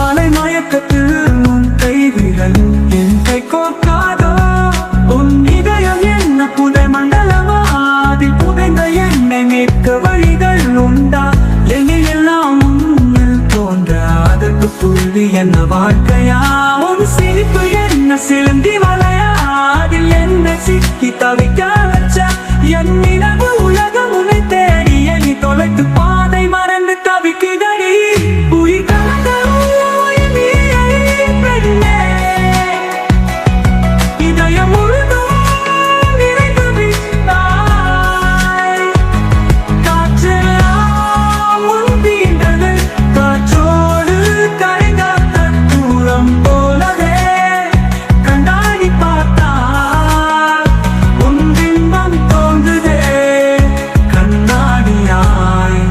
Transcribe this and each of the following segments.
மலை மயக்கத்தில் உன் கைவிரல் என் கை கோர்க்காதோ உன் இதயம் என்ன புதை மண்டலமா அதில் புதைந்த என்னை மீட்க வழிகள் உண்டா என்னில் எல்லாம் உன்னில் தோன்ற அதற்கு புள்ளி என்ன வாழ்க்கையா உன் சிரிப்பு என்ன சிலந்தி வலையா அதில் என்ன சிக்கி தவிக்க வச்ச என் நினைவு உலகம் உன்னை தேடி எண்ணி தொலைத்து பாதை மறந்து தவிக்குதடி உயிர் கலந்த உயிர் நீயே பெண்ணே இதயம் முழுதும் நிறைந்து விட்டாய் காற்றெல்லாம் உன் தீண்டது காற்றோடு கரைகாத்த தூரம் போலவே கண்டாடி பார்த்தால் உன் பிம்பம் தோன்றுதே கண்ணாடியாய்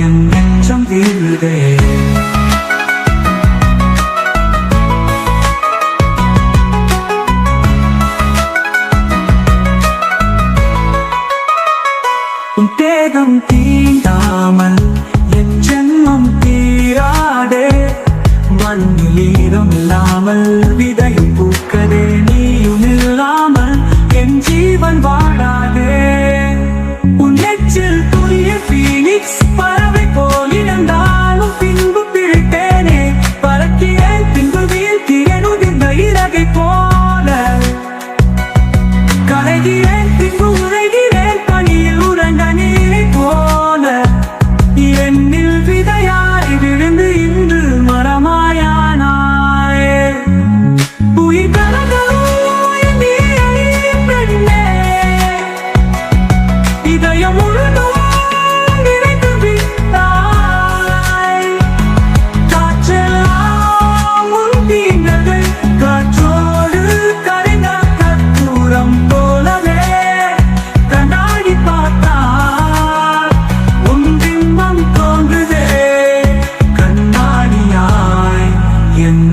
என் நெஞ்சம் வீழுதே உன் தேகம் தீண்டாமல் என் ஜென்மம் தீராதே மண்ணில் ஈரம் இல்லாமல் விதையும் பூக்கதே நீயும் இல்லாமல் என் ஜீவன் வாழாதே உன் நெற்றில் துணிய பீனிக்ஸ் பறவை போல் இருந்தாலும் பின்பு பிழைத்தேனே பறக்கிறேன் பின்பு வீழ்த்தியேன் உதிர்ந்த இறகை போல கரைகிறேன் பின்பு உரைகிறேன் பனியில் உறைந்த நீரை போல என்னில் விதையாய் விழுந்து இன்று மரமாயானாயே உயிர் கலந்த உயிர் நீயே பெண்ணே இதயம் முழுதும் நிறைந்து விட்டாய் காற்றெல்லாம் உன் தீண்டது காற்றோடு கரைந்த கற்பூரம் போலவே கண்ணாடி பார்த்தால் உன் பிம்பம் தோன்றுதே கண்ணாடியாய் என்